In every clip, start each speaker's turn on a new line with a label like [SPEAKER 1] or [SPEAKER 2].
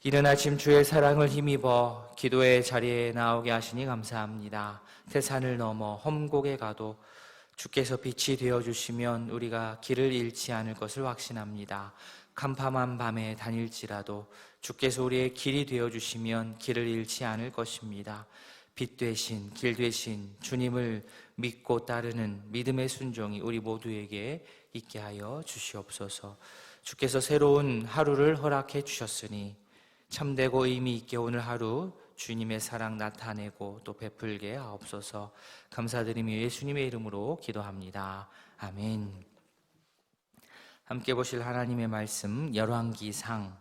[SPEAKER 1] 이른 아침 주의 사랑을 힘입어 기도의 자리에 나오게 하시니 감사합니다. 태산을 넘어 험곡에 가도 주께서 빛이 되어주시면 우리가 길을 잃지 않을 것을 확신합니다. 캄캄한 밤에 다닐지라도 주께서 우리의 길이 되어주시면 길을 잃지 않을 것입니다. 빛 되신, 길 되신 주님을 믿고 따르는 믿음의 순종이 우리 모두에게 있게 하여 주시옵소서. 주께서 새로운 하루를 허락해 주셨으니 참되고 의미 있게 오늘 하루 주님의 사랑 나타내고 또 베풀게 하옵소서. 감사드리며 예수님의 이름으로 기도합니다. 아멘. 함께 보실 하나님의 말씀 열왕기상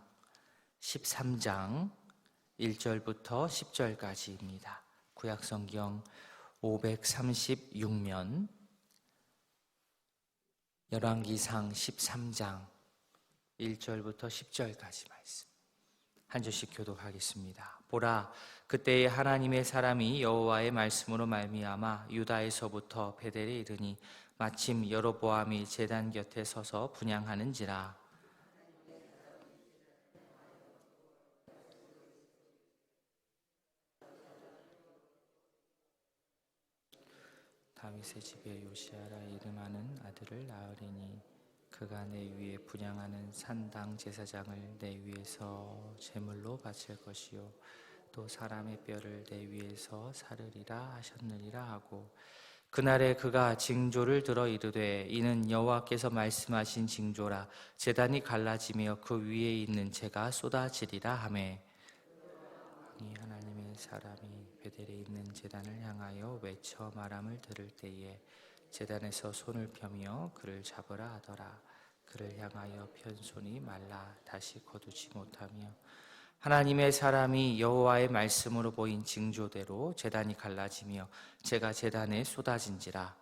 [SPEAKER 1] 13장 1절부터 10절까지입니다. 구약성경 536면 열왕기상 13장 1절부터 10절까지 말씀 한 절씩 교독하겠습니다. 보라, 그때에 하나님의 사람이 여호와의 말씀으로 말미암아 유다에서부터 베델에 이르니 마침 여로보암이 제단 곁에 서서 분향하는지라. 다윗의 집에 요시아라 이름하는 아들을 낳으리니 그가 내 위에 분향하는 산당 제사장을 내 위에서 제물로 바칠 것이요 또 사람의 뼈를 내 위에서 사르리라 하셨느니라 하고, 그날에 그가 징조를 들어 이르되 이는 여호와께서 말씀하신 징조라. 제단이 갈라지며 그 위에 있는 재가 쏟아지리라 하매, 하나님의 사람이 베델에 있는 제단을 향하여 외쳐 말함을 들을 때에 제단에서 손을 펴며 그를 잡으라 하더라. 그를 향하여 편 손이 말라 다시 거두지 못하며 하나님의 사람이 여호와의 말씀으로 보인 징조대로 제단이 갈라지며 재가 제단에 쏟아진지라.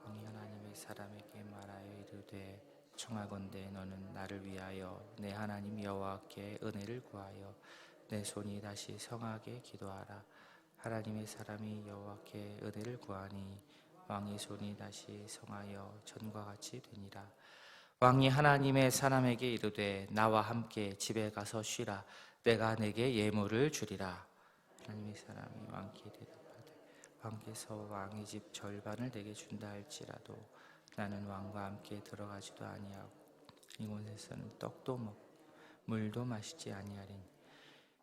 [SPEAKER 1] 하나님의 사람에게 말하여 이르되 청하건대 너는 나를 위하여 내 하나님 여호와께 은혜를 구하여 내 손이 다시 성하게 기도하라. 하나님의 사람이 여호와께 은혜를 구하니 왕의 손이 다시 성하여 전과 같이 되니라. 왕이 하나님의 사람에게 이르되 나와 함께 집에 가서 쉬라. 내가 내게 예물을 주리라. 하나님의 사람이 왕께 대답하되 왕께서 왕의 집 절반을 내게 준다 할지라도 나는 왕과 함께 들어가지도 아니하고 이곳에서는 떡도 먹고 물도 마시지 아니하리니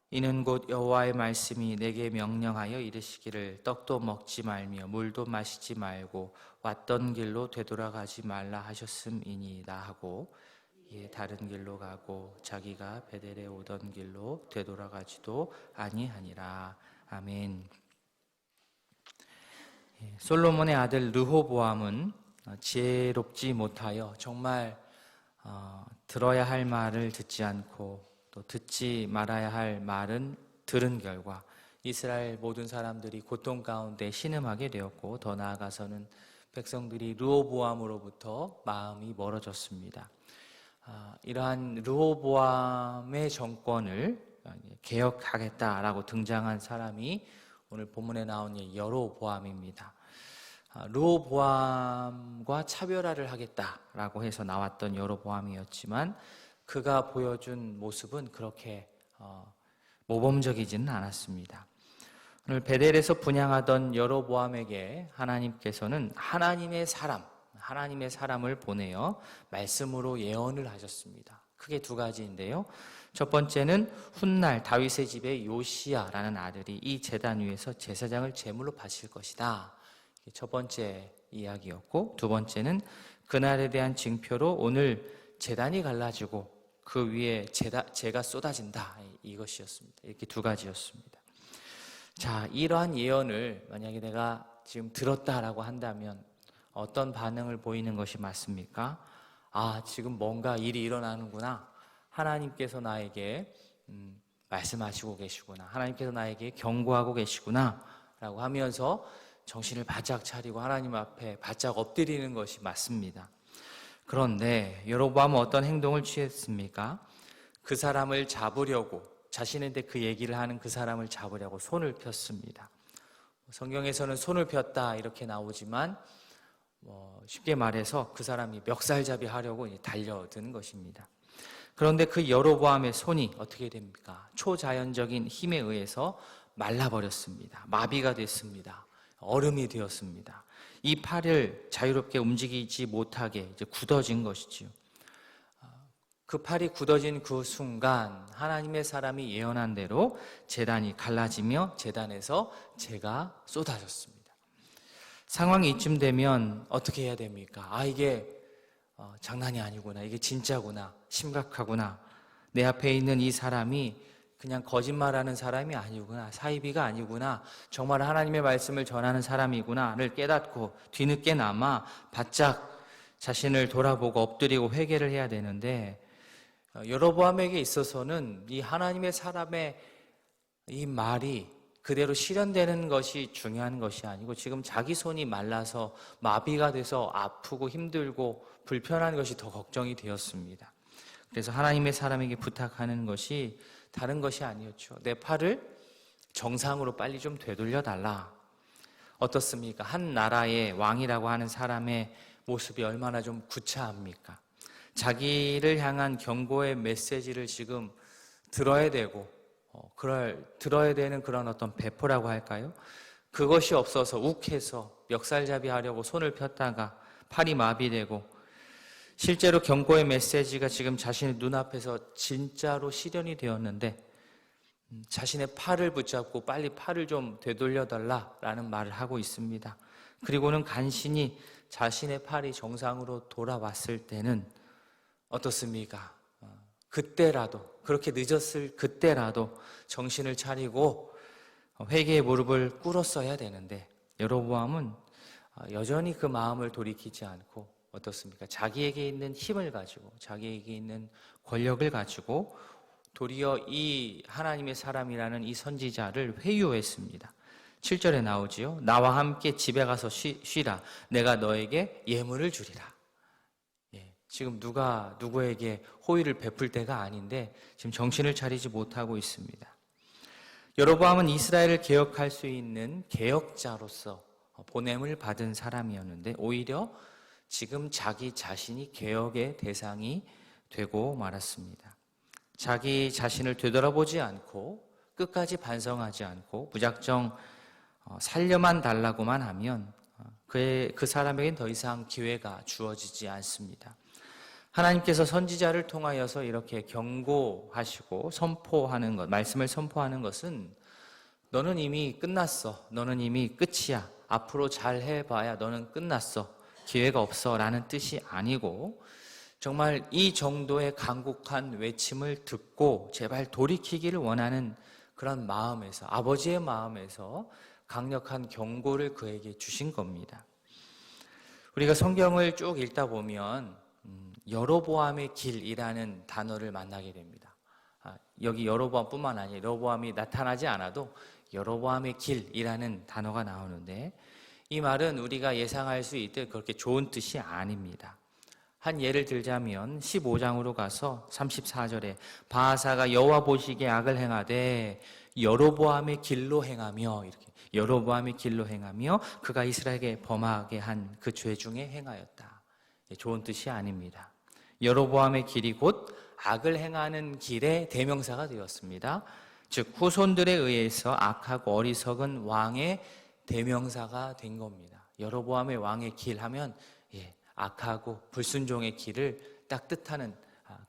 [SPEAKER 1] 이는 곧 여호와의 말씀이 내게 명령하여 이르시기를 떡도 먹지 말며 물도 마시지 말고 왔던 길로 되돌아가지 말라 하셨음이니이다 하고, 이에 다른 길로 가고 자기가 베델에 오던 길로 되돌아가지도 아니하니라. 아멘. 솔로몬의 아들 르호보암은 지혜롭지 못하여 정말 들어야 할 말을 듣지 않고 또 듣지 말아야 할 말은 들은 결과 이스라엘 모든 사람들이 고통 가운데 신음하게 되었고, 더 나아가서는 백성들이 르호보암으로부터 마음이 멀어졌습니다. 이러한 르호보암의 정권을 개혁하겠다라고 등장한 사람이 오늘 본문에 나온 여로보암입니다. 르호보암과 차별화를 하겠다라고 해서 나왔던 여로보암이었지만 그가 보여준 모습은 그렇게 모범적이지는 않았습니다. 오늘 베델에서 분향하던 여로보암에게 하나님께서는 하나님의 사람을 보내어 말씀으로 예언을 하셨습니다. 크게 두 가지인데요. 첫 번째는 훗날 다윗의 집에 요시아라는 아들이 이 제단 위에서 제사장을 제물로 바칠 것이다. 첫 번째 이야기였고, 두 번째는 그날에 대한 징표로 오늘 제단이 갈라지고 그 위에 재가 쏟아진다, 이것이었습니다. 이렇게 두 가지였습니다. 자, 이러한 예언을 만약에 내가 지금 들었다라고 한다면 어떤 반응을 보이는 것이 맞습니까? 지금 뭔가 일이 일어나는구나. 하나님께서 나에게 말씀하시고 계시구나. 하나님께서 나에게 경고하고 계시구나 라고 하면서 정신을 바짝 차리고 하나님 앞에 바짝 엎드리는 것이 맞습니다. 그런데 여로보암은 어떤 행동을 취했습니까? 그 사람을 잡으려고, 자신한테 그 얘기를 하는 그 사람을 잡으려고 손을 폈습니다. 성경에서는 손을 폈다 이렇게 나오지만 쉽게 말해서 그 사람이 멱살잡이 하려고 달려드는 것입니다. 그런데 그 여로보암의 손이 어떻게 됩니까? 초자연적인 힘에 의해서 말라버렸습니다. 마비가 됐습니다. 얼음이 되었습니다. 이 팔을 자유롭게 움직이지 못하게 이제 굳어진 것이지요. 그 팔이 굳어진 그 순간 하나님의 사람이 예언한 대로 제단이 갈라지며 제단에서 재가 쏟아졌습니다. 상황이 이쯤 되면 어떻게 해야 됩니까? 이게 장난이 아니구나. 이게 진짜구나. 심각하구나. 내 앞에 있는 이 사람이 그냥 거짓말하는 사람이 아니구나. 사이비가 아니구나. 정말 하나님의 말씀을 전하는 사람이구나를 깨닫고 뒤늦게나마 바짝 자신을 돌아보고 엎드리고 회개를 해야 되는데, 여로보암에게 있어서는 이 하나님의 사람의 이 말이 그대로 실현되는 것이 중요한 것이 아니고 지금 자기 손이 말라서 마비가 돼서 아프고 힘들고 불편한 것이 더 걱정이 되었습니다. 그래서 하나님의 사람에게 부탁하는 것이 다른 것이 아니었죠. 내 팔을 정상으로 빨리 좀 되돌려 달라. 어떻습니까? 한 나라의 왕이라고 하는 사람의 모습이 얼마나 좀 구차합니까? 자기를 향한 경고의 메시지를 지금 들어야 되고 들어야 되는 그런 어떤 배포라고 할까요? 그것이 없어서 욱해서 멱살잡이 하려고 손을 폈다가 팔이 마비되고 실제로 경고의 메시지가 지금 자신의 눈앞에서 진짜로 실현이 되었는데 자신의 팔을 붙잡고 빨리 팔을 좀 되돌려달라라는 말을 하고 있습니다. 그리고는 간신히 자신의 팔이 정상으로 돌아왔을 때는 어떻습니까? 그때라도, 그렇게 늦었을 그때라도 정신을 차리고 회개의 무릎을 꿇었어야 되는데 여로보암은 여전히 그 마음을 돌이키지 않고 어떻습니까? 자기에게 있는 힘을 가지고 자기에게 있는 권력을 가지고 도리어 이 하나님의 사람이라는 이 선지자를 회유했습니다. 7절에 나오지요. 나와 함께 집에 가서 쉬라. 내가 너에게 예물을 주리라. 지금 누가 누구에게 호의를 베풀 때가 아닌데 지금 정신을 차리지 못하고 있습니다. 여로보암은 이스라엘을 개혁할 수 있는 개혁자로서 보냄을 받은 사람이었는데 오히려 지금 자기 자신이 개혁의 대상이 되고 말았습니다. 자기 자신을 되돌아보지 않고 끝까지 반성하지 않고 무작정 살려만 달라고만 하면 그 사람에겐 더 이상 기회가 주어지지 않습니다. 하나님께서 선지자를 통하여서 이렇게 경고하시고 선포하는 것, 말씀을 선포하는 것은 너는 이미 끝났어. 너는 이미 끝이야. 앞으로 잘 해봐야 너는 끝났어. 기회가 없어. 라는 뜻이 아니고 정말 이 정도의 간곡한 외침을 듣고 제발 돌이키기를 원하는 그런 마음에서, 아버지의 마음에서 강력한 경고를 그에게 주신 겁니다. 우리가 성경을 쭉 읽다 보면 여로보암의 길이라는 단어를 만나게 됩니다. 여기 여로보암뿐만 아니라 여로보암이 나타나지 않아도 여로보암의 길이라는 단어가 나오는데 이 말은 우리가 예상할 수 있듯 그렇게 좋은 뜻이 아닙니다. 한 예를 들자면 15장으로 가서 34절에 바하사가 여호와 보시기에 악을 행하되 여로보암의 길로 행하며 이렇게 여로보암의 길로 행하며 그가 이스라엘에게 범하게 한 그 죄 중에 행하였다. 좋은 뜻이 아닙니다. 여로보암의 길이 곧 악을 행하는 길의 대명사가 되었습니다. 즉 후손들에 의해서 악하고 어리석은 왕의 대명사가 된 겁니다. 여로보암의 왕의 길 하면 악하고 불순종의 길을 딱 뜻하는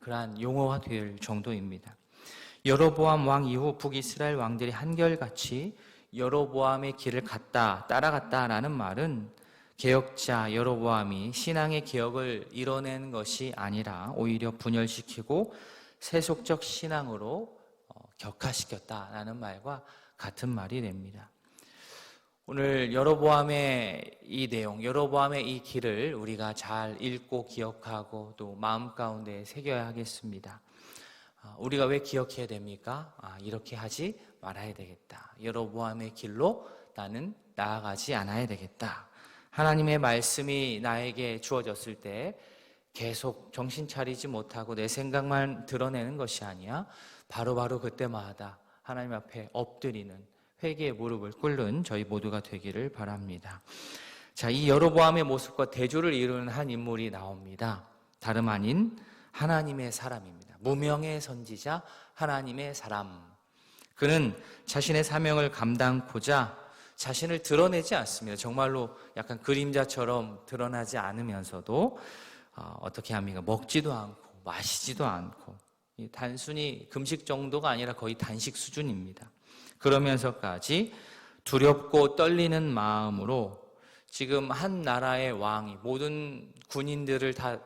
[SPEAKER 1] 그러한 용어가 될 정도입니다. 여로보암 왕 이후 북이스라엘 왕들이 한결같이 여로보암의 길을 따라갔다라는 말은 개혁자 여로보암이 신앙의 개혁을 이뤄낸 것이 아니라 오히려 분열시키고 세속적 신앙으로 격화시켰다라는 말과 같은 말이 됩니다. 오늘 여로보암의 이 내용, 여로보암의 이 길을 우리가 잘 읽고 기억하고 또 마음 가운데 새겨야 하겠습니다. 우리가 왜 기억해야 됩니까? 이렇게 하지 말아야 되겠다. 여로보암의 길로 나는 나아가지 않아야 되겠다. 하나님의 말씀이 나에게 주어졌을 때 계속 정신 차리지 못하고 내 생각만 드러내는 것이 아니야. 바로바로 그때마다 하나님 앞에 엎드리는 회개의 무릎을 꿇는 저희 모두가 되기를 바랍니다. 자, 이 여로보암의 모습과 대조를 이루는 한 인물이 나옵니다. 다름 아닌 하나님의 사람입니다. 무명의 선지자, 하나님의 사람. 그는 자신의 사명을 감당코자 자신을 드러내지 않습니다. 정말로 약간 그림자처럼 드러나지 않으면서도 어떻게 합니까? 먹지도 않고 마시지도 않고 단순히 금식 정도가 아니라 거의 단식 수준입니다. 그러면서까지 두렵고 떨리는 마음으로 지금 한 나라의 왕이 모든 군인들을 다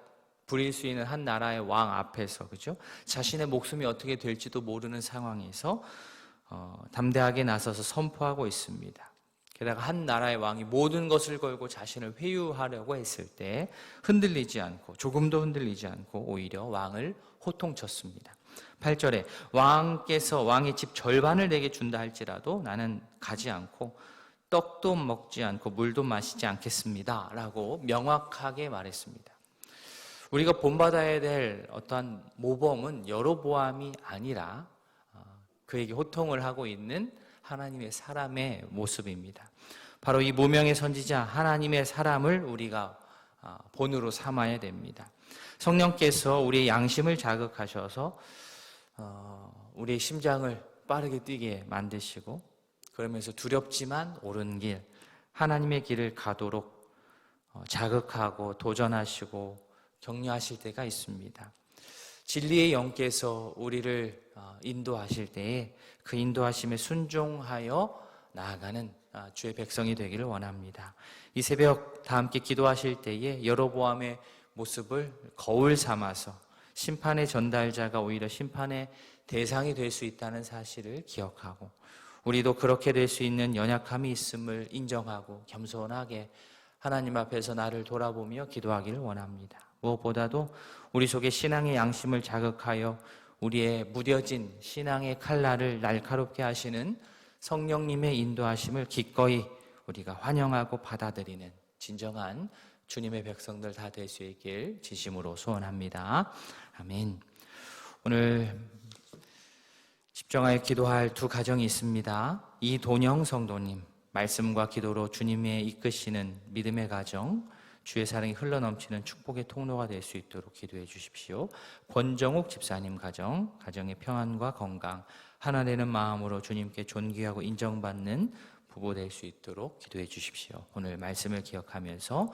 [SPEAKER 1] 부릴 수 있는 한 나라의 왕 앞에서 그죠? 자신의 목숨이 어떻게 될지도 모르는 상황에서 담대하게 나서서 선포하고 있습니다. 게다가 한 나라의 왕이 모든 것을 걸고 자신을 회유하려고 했을 때 흔들리지 않고 조금도 흔들리지 않고 오히려 왕을 호통쳤습니다. 8절에 왕께서 왕의 집 절반을 내게 준다 할지라도 나는 가지 않고 떡도 먹지 않고 물도 마시지 않겠습니다 라고 명확하게 말했습니다. 우리가 본받아야 될 어떠한 모범은 여로보암이 아니라 그에게 호통을 하고 있는 하나님의 사람의 모습입니다. 바로 이 무명의 선지자 하나님의 사람을 우리가 본으로 삼아야 됩니다. 성령께서 우리의 양심을 자극하셔서 우리의 심장을 빠르게 뛰게 만드시고 그러면서 두렵지만 옳은 길, 하나님의 길을 가도록 자극하고 도전하시고 격려하실 때가 있습니다. 진리의 영께서 우리를 인도하실 때에 그 인도하심에 순종하여 나아가는 주의 백성이 되기를 원합니다. 이 새벽 다 함께 기도하실 때에 여로보암의 모습을 거울 삼아서 심판의 전달자가 오히려 심판의 대상이 될 수 있다는 사실을 기억하고 우리도 그렇게 될 수 있는 연약함이 있음을 인정하고 겸손하게 하나님 앞에서 나를 돌아보며 기도하기를 원합니다. 무엇보다도 우리 속에 신앙의 양심을 자극하여 우리의 무뎌진 신앙의 칼날을 날카롭게 하시는 성령님의 인도하심을 기꺼이 우리가 환영하고 받아들이는 진정한 주님의 백성들 다 될 수 있길 진심으로 소원합니다. 아멘. 오늘 집중하여 기도할 두 가정이 있습니다. 이돈영 성도님, 말씀과 기도로 주님의 이끄시는 믿음의 가정, 주의 사랑이 흘러넘치는 축복의 통로가 될 수 있도록 기도해 주십시오. 권정욱 집사님 가정, 가정의 평안과 건강, 하나 되는 마음으로 주님께 존귀하고 인정받는 부부 될 수 있도록 기도해 주십시오. 오늘 말씀을 기억하면서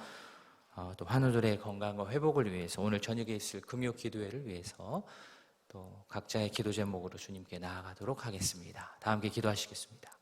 [SPEAKER 1] 또 환우들의 건강과 회복을 위해서 오늘 저녁에 있을 금요 기도회를 위해서 또 각자의 기도 제목으로 주님께 나아가도록 하겠습니다. 다 함께 기도하시겠습니다.